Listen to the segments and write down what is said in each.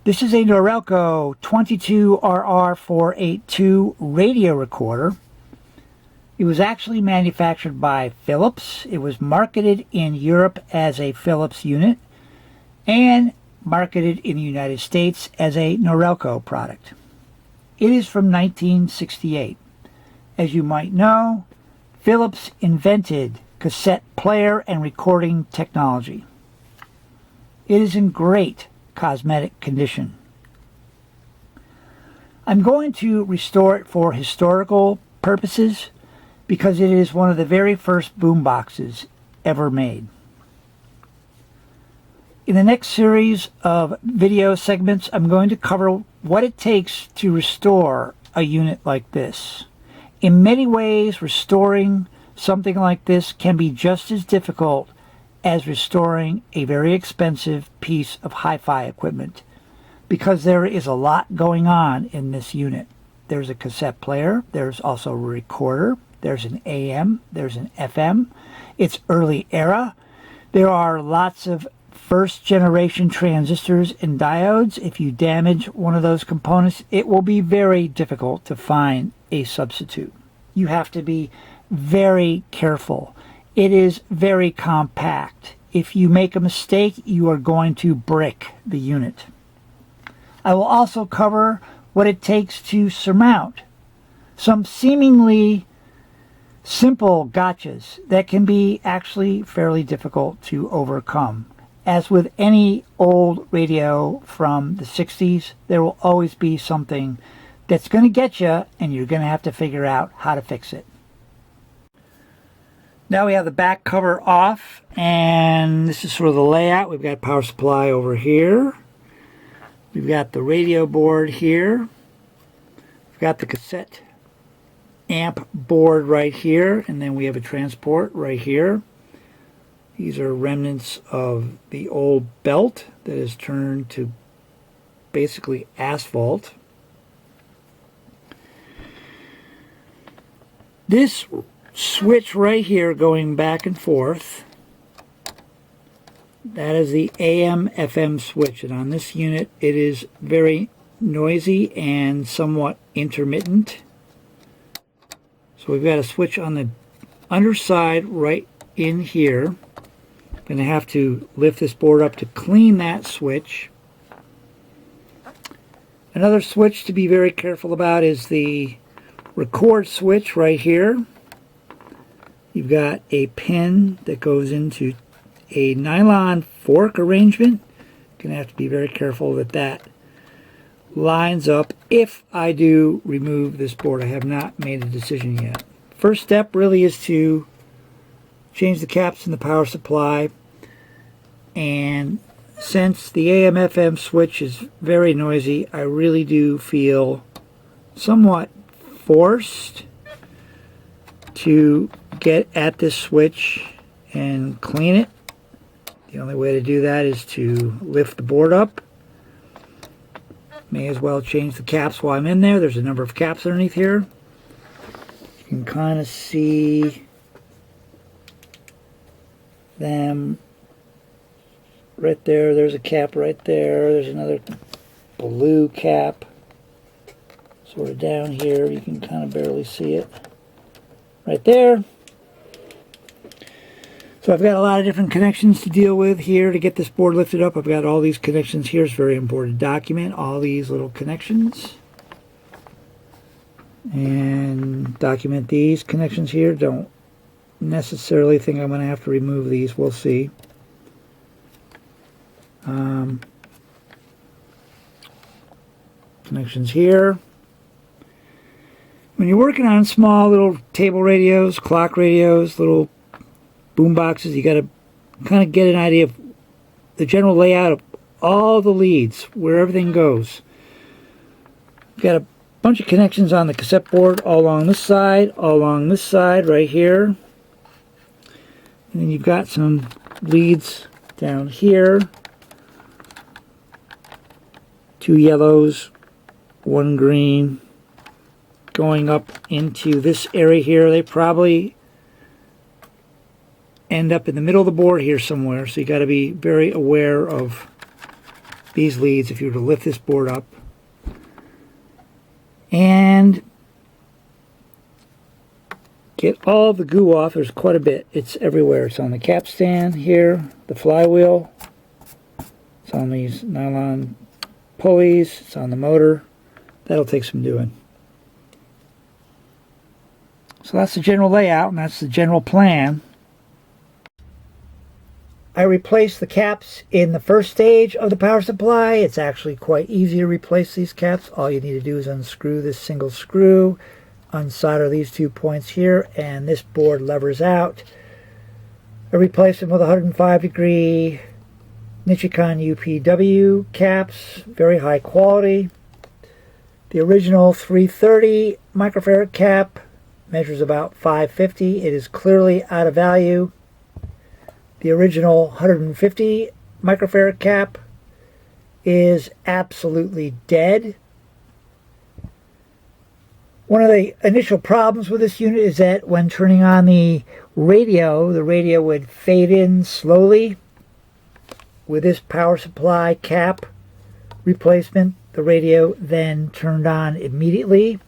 This is a Norelco 22RR482 radio recorder. It was actually manufactured by Philips. It was marketed in Europe as a Philips unit and marketed in the United States as a Norelco product. It is from 1968. As you might know, Philips invented cassette player and recording technology. It is in great cosmetic condition. I'm going to restore it for historical purposes because it is one of the very first boomboxes ever made. In the next series of video segments, I'm going to cover what it takes to restore a unit like this. In many ways, restoring something like this can be just as difficult as restoring a very expensive piece of hi-fi equipment because there is a lot going on in this unit. There's a cassette player, there's also a recorder, there's an AM, there's an FM. It's early era. There are lots of first generation transistors and diodes. If you damage one of those components, it will be very difficult to find a substitute. You have to be very careful. It is very compact. If you make a mistake, you are going to brick the unit. I will also cover what it takes to surmount some seemingly simple gotchas that can be actually fairly difficult to overcome. As with any old radio from the 60s, there will always be something that's going to get you, and you're going to have to figure out how to fix it. Now we have the back cover off, and this is sort of the layout. We've got power supply over here. We've got the radio board here. We've got the cassette amp board right here, and then we have a transport right here. These are remnants of the old belt that is turned to basically asphalt. This switch right here going back and forth, that is the AM FM switch, and on this unit it is very noisy and somewhat intermittent. So we've got a switch on the underside right in here. I'm going to have to lift this board up to clean that switch. Another switch to be very careful about is the record switch right here. You've got a pin that goes into a nylon fork arrangement. Going to have to be very careful that that lines up if I do remove this board. I have not made a decision yet. First step really is to change the caps in the power supply, and since the AM FM switch is very noisy, I really do feel somewhat forced to get at this switch and clean it. The only way to do that is to lift the board up. May as well change the caps while I'm in there. There's a number of caps underneath here. You can kind of see them right there. There's a cap right there. There's another blue cap sort of down here. You can kind of barely see it right there. So I've got a lot of different connections to deal with here to get this board lifted up. I've got all these connections here. It's very important to document all these little connections. And document these connections here. Don't necessarily think I'm going to have to remove these. We'll see. Connections here. When you're working on small little table radios, clock radios, little boom boxes, you got to kind of get an idea of the general layout of all the leads, where everything goes. You've got a bunch of connections on the cassette board all along this side right here. And then you've got some leads down here. 2 yellows, 1 green, going up into this area here. They probably end up in the middle of the board here somewhere, so you got to be very aware of these leads if you were to lift this board up. And get all the goo off. There's quite a bit. It's everywhere. It's on the capstan here, the flywheel. It's on these nylon pulleys. It's on the motor. That'll take some doing. So that's the general layout, and that's the general plan. I replaced the caps in the first stage of the power supply. It's actually quite easy to replace these caps. All you need to do is unscrew this single screw, unsolder these 2 points here, and this board levers out. I replaced them with 105-degree Nichicon UPW caps, very high quality. The original 330 microfarad cap measures about 550. It is clearly out of value. The original 150 microfarad cap is absolutely dead. One of the initial problems with this unit is that when turning on the radio would fade in slowly. With this power supply cap replacement, the radio then turned on immediately.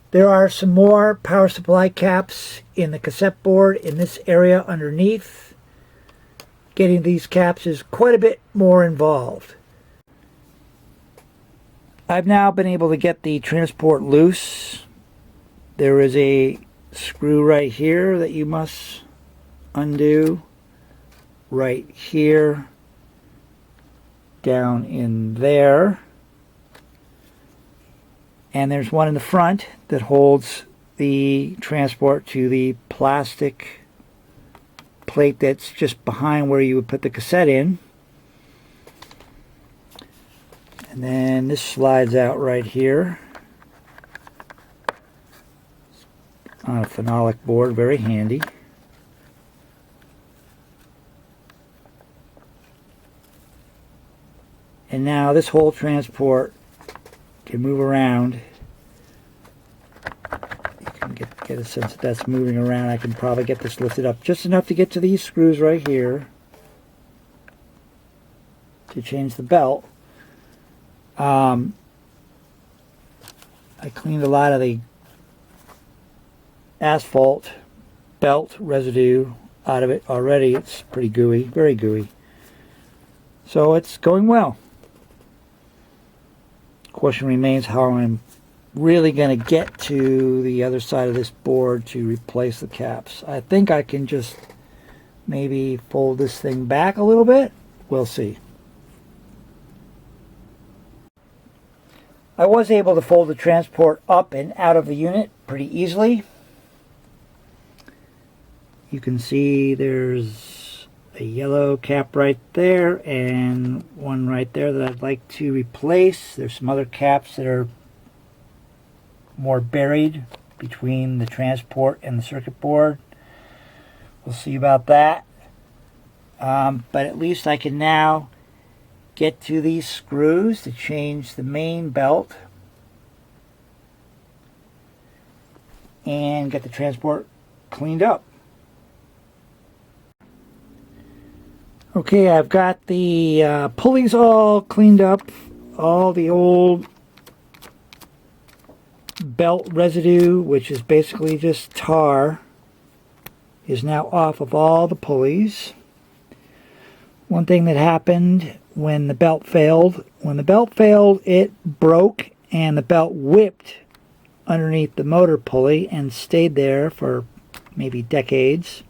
There are some more power supply caps in the cassette board in this area underneath. Getting these caps is quite a bit more involved. I've now been able to get the transport loose. There is a screw right here that you must undo. Right here. Down in there. And there's one in the front that holds the transport to the plastic plate that's just behind where you would put the cassette in. And then this slides out right here on a phenolic board, very handy. And now this whole transport can move around. You can get a sense that that's moving around. I can probably get this lifted up just enough to get to these screws right here to change the belt. I cleaned a lot of the asphalt belt residue out of it already. It's pretty gooey, very gooey. So it's going well. Question remains how I'm really going to get to the other side of this board to replace the caps. I think I can just maybe fold this thing back a little bit. We'll see. I was able to fold the transport up and out of the unit pretty easily. You can see there's a yellow cap right there and one right there that I'd like to replace. There's some other caps that are more buried between the transport and the circuit board. We'll see about that. But at least I can now get to these screws to change the main belt and get the transport cleaned up. Okay, I've got the pulleys all cleaned up. All the old belt residue, which is basically just tar, is now off of all the pulleys. One thing that happened when the belt failed, it broke and the belt whipped underneath the motor pulley and stayed there for maybe decades.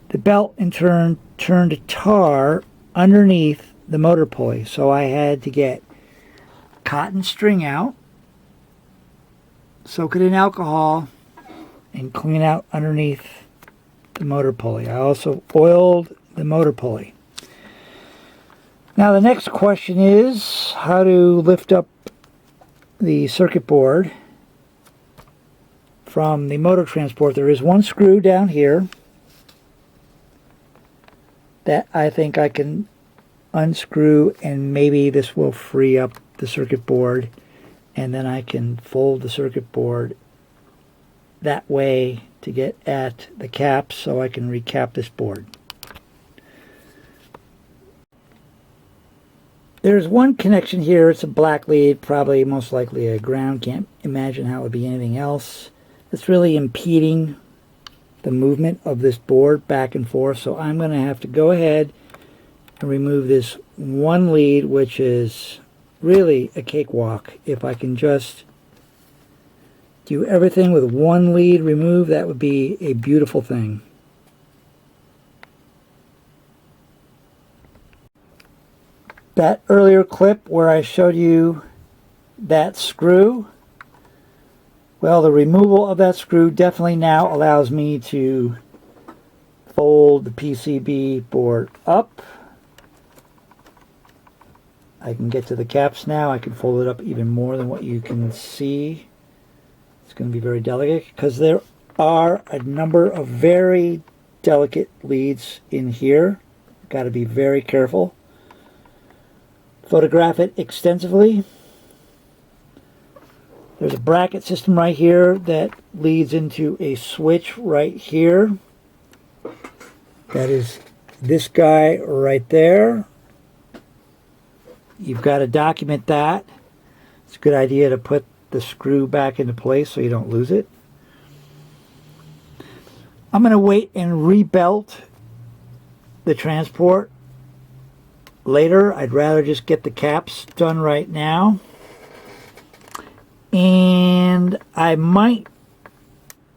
The belt in turn turned to tar underneath the motor pulley, so I had to get cotton string out, soak it in alcohol, and clean out underneath the motor pulley. I also oiled the motor pulley. Now the next question is how to lift up the circuit board from the motor transport. There is one screw down here that I think I can unscrew, and maybe this will free up the circuit board, and then I can fold the circuit board that way to get at the caps so I can recap this board. There's one connection here. It's a black lead, probably most likely a ground. Can't imagine how it would be anything else. It's really impeding the movement of this board back and forth. So I'm going to have to go ahead and remove this one lead, which is really a cakewalk. If I can just do everything with one lead removed, that would be a beautiful thing. That earlier clip where I showed you that screw, well, the removal of that screw definitely now allows me to fold the PCB board up. I can get to the caps now. I can fold it up even more than what you can see. It's going to be very delicate because there are a number of very delicate leads in here. Got to be very careful. Photograph it extensively. There's a bracket system right here that leads into a switch right here. That is this guy right there. You've got to document that. It's a good idea to put the screw back into place so you don't lose it. I'm going to wait and rebelt the transport later. I'd rather just get the caps done right now. And I might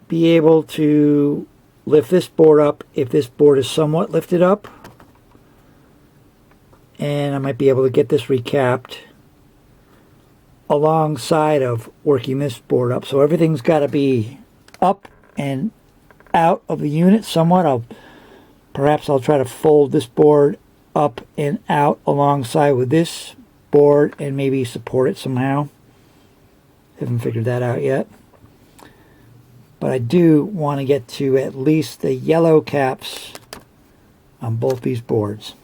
be able to lift this board up if this board is somewhat lifted up. And I might be able to get this recapped alongside of working this board up. So everything's got to be up and out of the unit somewhat. Perhaps I'll try to fold this board up and out alongside with this board and maybe support it somehow. Haven't figured that out yet. But I do want to get to at least the yellow caps on both these boards.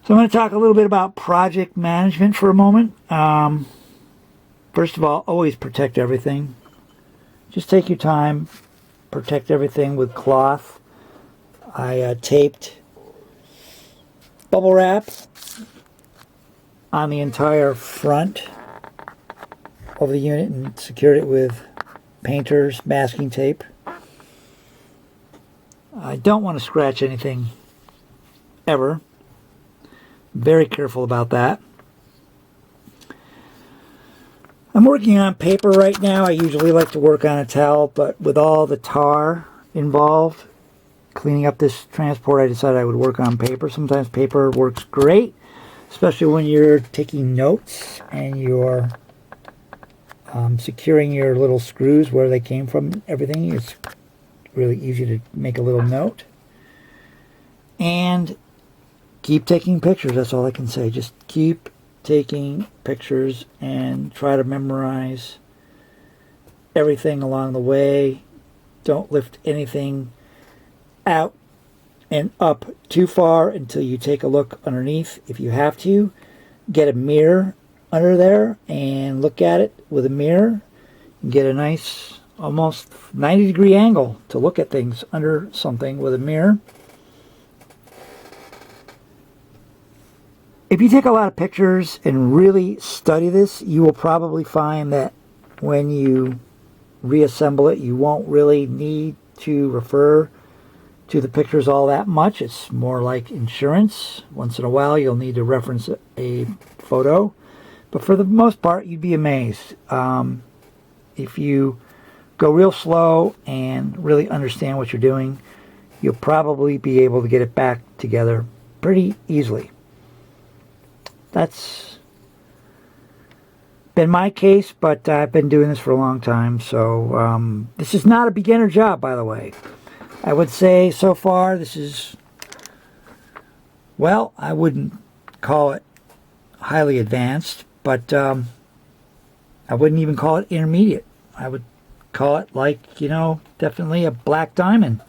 So I'm going to talk a little bit about project management for a moment. First of all, always protect everything. Just take your time, protect everything with cloth. I taped bubble wrap on the entire front of the unit and secured it with painter's masking tape. I don't want to scratch anything ever. Very careful about that. I'm working on paper right now. I usually like to work on a towel, but with all the tar involved, cleaning up this transport, I decided I would work on paper. Sometimes paper works great, especially when you're taking notes and you're securing your little screws where they came from, everything. It's really easy to make a little note. And keep taking pictures. That's all I can say. Just keep taking pictures and try to memorize everything along the way. Don't lift anything out and up too far until you take a look underneath. If you have to, get a mirror under there and look at it with a mirror and get a nice almost 90-degree angle to look at things under something with a mirror. If you take a lot of pictures and really study this, you will probably find that when you reassemble it, you won't really need to refer to the pictures all that much. It's more like insurance. Once in a while, you'll need to reference a photo. But for the most part, you'd be amazed. If you go real slow and really understand what you're doing, you'll probably be able to get it back together pretty easily. That's been my case, but I've been doing this for a long time. So this is not a beginner job, by the way. I would say so far this is, well, I wouldn't call it highly advanced, but I wouldn't even call it intermediate. I would call it like, you know, definitely a black diamond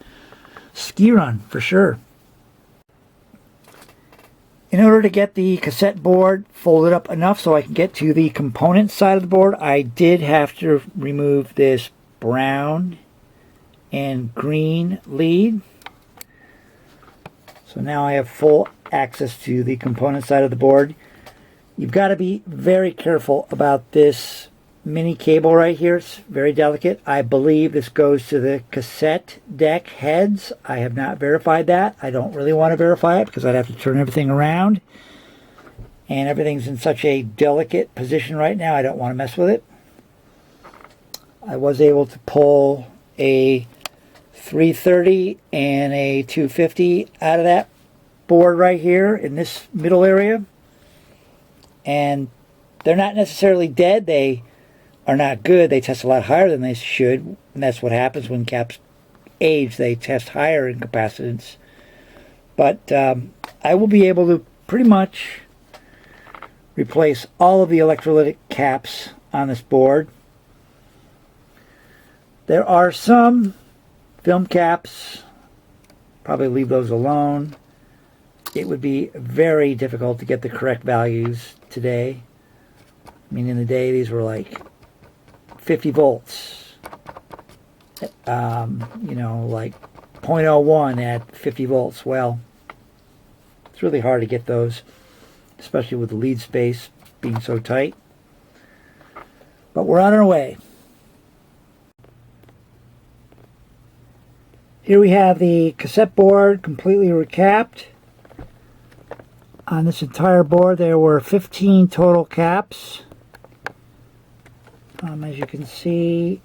ski run for sure. In order to get the cassette board folded up enough so I can get to the component side of the board, I did have to remove this brown and green lead. So now I have full access to the component side of the board. You've got to be very careful about this mini cable right here. It's very delicate. I believe this goes to the cassette deck heads. I have not verified that. I don't really want to verify it because I'd have to turn everything around. And everything's in such a delicate position right now, I don't want to mess with it. I was able to pull a 330 and a 250 out of that board right here in this middle area. And they're not necessarily dead. They are not good. They test a lot higher than they should. And that's what happens when caps age. They test higher in capacitance. But I will be able to pretty much replace all of the electrolytic caps on this board. There are some film caps. Probably leave those alone. It would be very difficult to get the correct values today. I mean, in the day, these were like 50 volts. You know, like 0.01 at 50 volts. Well, it's really hard to get those, especially with the lead space being so tight. But we're on our way. Here we have the cassette board completely recapped. On this entire board there were 15 total caps. As you can see,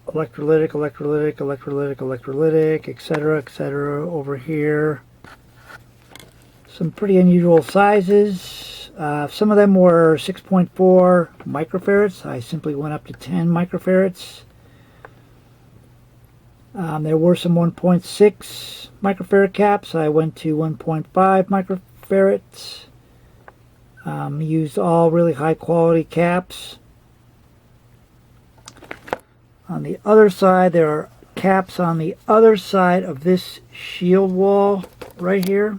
electrolytic, electrolytic, electrolytic, electrolytic, etc. over here. Some pretty unusual sizes. Some of them were 6.4 microfarads. I simply went up to 10 microfarads. There were some 1.6 microfarad caps. I went to 1.5 microfarads. Used all really high quality caps. On the other side, there are caps on the other side of this shield wall right here.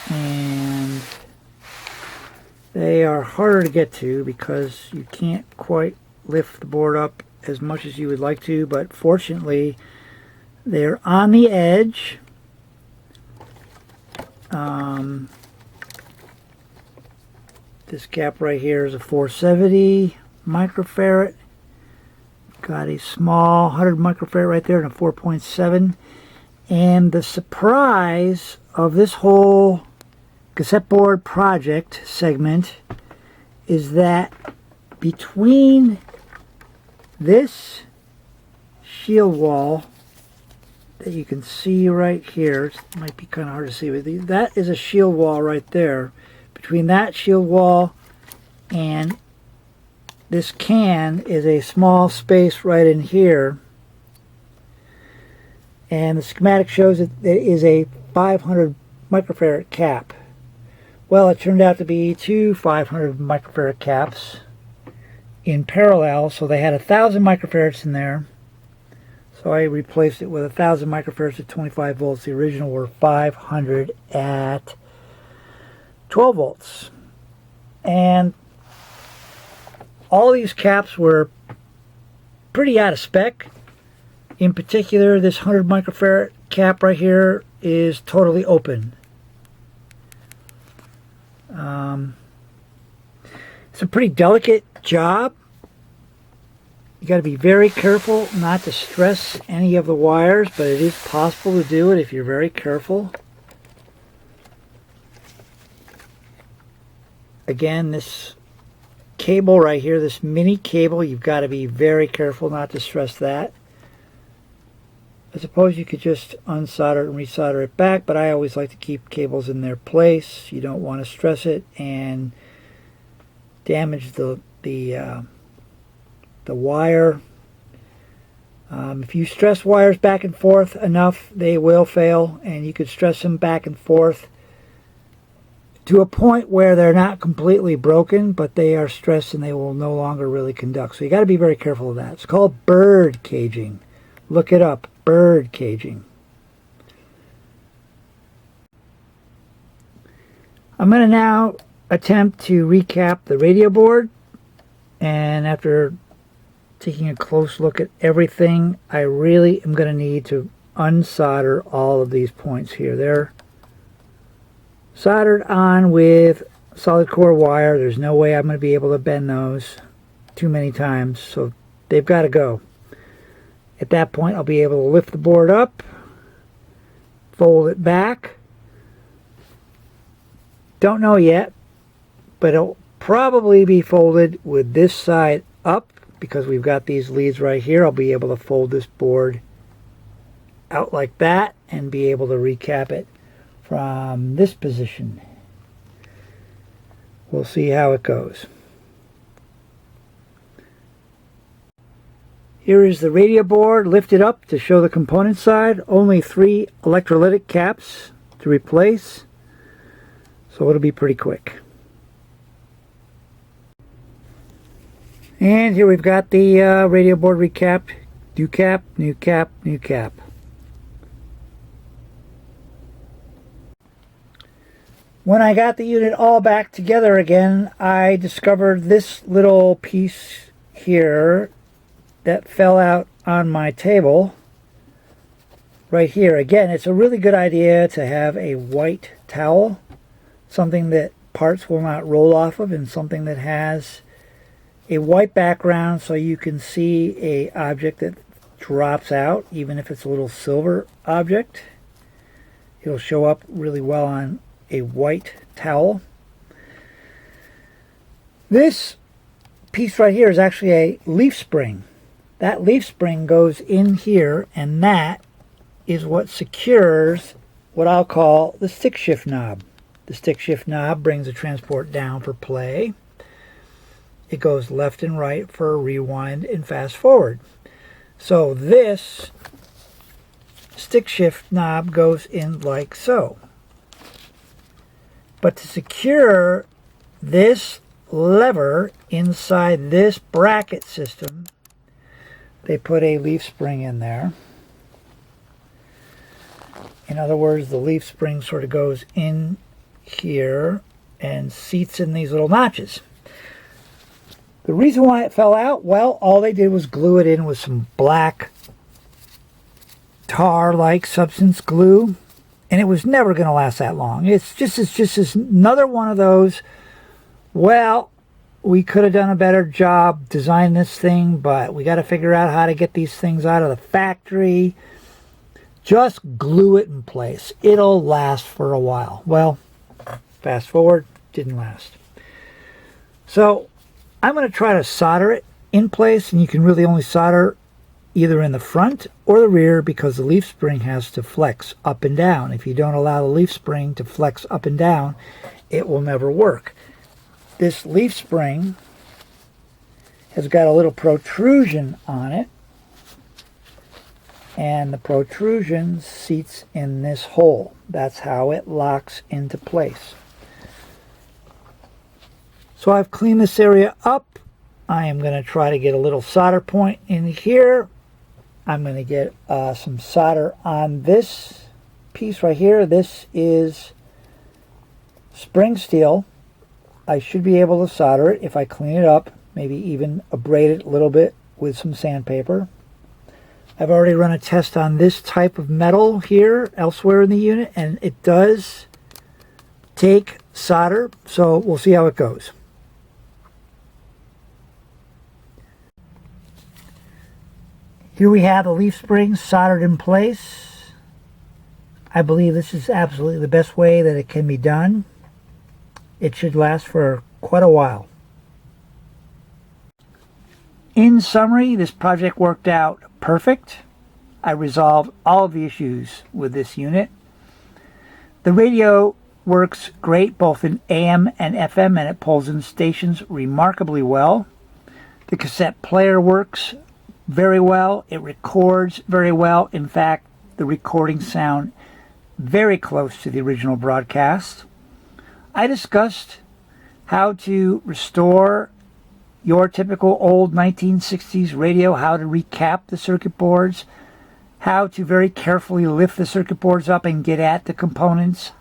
And they are harder to get to because you can't quite lift the board up as much as you would like to, but fortunately they're on the edge. This cap right here is a 470 microfarad. Got a small 100 microfarad right there and a 4.7. And the surprise of this whole cassette board project segment is that between this shield wall that you can see right here, it might be kind of hard to see, but that is a shield wall right there. Between that shield wall and this can is a small space right in here. And the schematic shows that it is a 500 microfarad cap. Well, it turned out to be two 500 microfarad caps in parallel, so they had 1,000 microfarads in there. So I replaced it with 1,000 microfarads at 25 volts. The original were 500 at 12 volts. And all these caps were pretty out of spec. In particular, this 100 microfarad cap right here is totally open. It's a pretty delicate job. You got to be very careful not to stress any of the wires, but it is possible to do it if you're very careful. Again, this cable right here, this mini cable, you've got to be very careful not to stress that. I suppose you could just unsolder it and resolder it back, but I always like to keep cables in their place. You don't want to stress it and damage the wire. If you stress wires back and forth enough, they will fail, and you could stress them back and forth to a point where they're not completely broken, but they are stressed and they will no longer really conduct. So you got to be very careful of that. It's called bird caging. Look it up, bird caging. I'm going to now attempt to recap the radio board, and after taking a close look at everything, I really am going to need to unsolder all of these points here. They're soldered on with solid core wire. There's no way I'm going to be able to bend those too many times, so they've got to go. At that point, I'll be able to lift the board up, fold it back. Don't know yet, but it'll probably be folded with this side up because we've got these leads right here. I'll be able to fold this board out like that and be able to recap it from this position. We'll see how it goes. Here is the radio board lifted up to show the component side. Only 3 electrolytic caps to replace, so it'll be pretty quick. And here we've got the radio board recapped. New cap, new cap, new cap. When I got the unit all back together again, I discovered this little piece here that fell out on my table right here. Again, it's a really good idea to have a white towel, something that parts will not roll off of, and something that has a white background so you can see a object that drops out, even if it's a little silver object. It'll show up really well on a white towel. This piece right here is actually a leaf spring. That leaf spring goes in here, and that is what secures what I'll call the stick shift knob. The stick shift knob brings the transport down for play. It goes left and right for rewind and fast forward. So this stick shift knob goes in like so. But to secure this lever inside this bracket system, they put a leaf spring in there. In other words, the leaf spring sort of goes in here and seats in these little notches. The reason why it fell out, well, all they did was glue it in with some black tar-like substance glue, and it was never going to last that long. It's just another one of those, well, we could have done a better job designing this thing, but we got to figure out how to get these things out of the factory. Just glue it in place. It'll last for a while. Well, fast forward, didn't last. So I'm going to try to solder it in place, and you can really only solder either in the front or the rear because the leaf spring has to flex up and down. If you don't allow the leaf spring to flex up and down, it will never work. This leaf spring has got a little protrusion on it, and the protrusion seats in this hole. That's how it locks into place. So I've cleaned this area up. I am going to try to get a little solder point in here. I'm going to get some solder on this piece right here. This is spring steel. I should be able to solder it if I clean it up, maybe even abrade it a little bit with some sandpaper. I've already run a test on this type of metal here elsewhere in the unit, and it does take solder, so we'll see how it goes. Here we have the leaf springs soldered in place. I believe this is absolutely the best way that it can be done. It should last for quite a while. In summary, this project worked out perfect. I resolved all of the issues with this unit. The radio works great both in AM and FM, and it pulls in stations remarkably well. The cassette player works very well. It records very well. In fact, the recordings sound very close to the original broadcast. I discussed how to restore your typical old 1960s radio, how to recap the circuit boards, how to very carefully lift the circuit boards up and get at the components.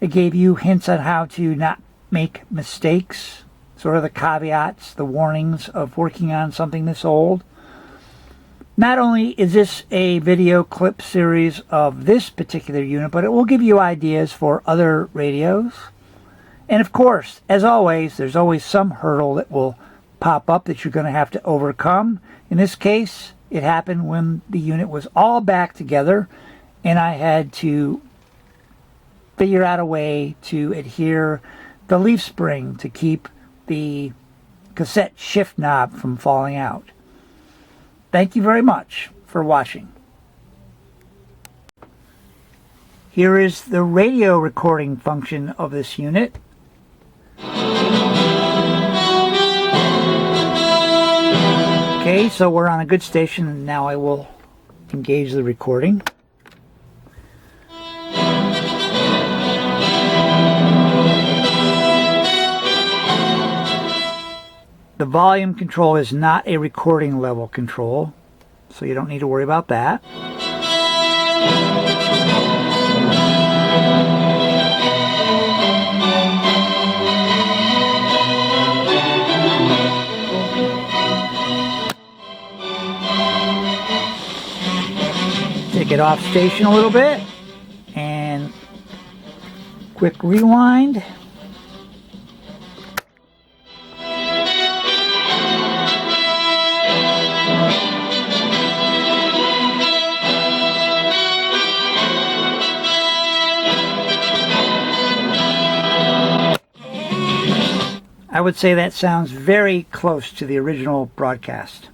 I gave you hints on how to not make mistakes, sort of the caveats, the warnings of working on something this old. Not only is this a video clip series of this particular unit, but it will give you ideas for other radios. And of course, as always, there's always some hurdle that will pop up that you're going to have to overcome. In this case, it happened when the unit was all back together and I had to figure out a way to adhere the leaf spring to keep the cassette shift knob from falling out. Thank you very much for watching. Here is the radio recording function of this unit. Okay, so we're on a good station, and now I will engage the recording. The volume control is not a recording level control, so you don't need to worry about that. Take it off station a little bit and quick rewind. I would say that sounds very close to the original broadcast.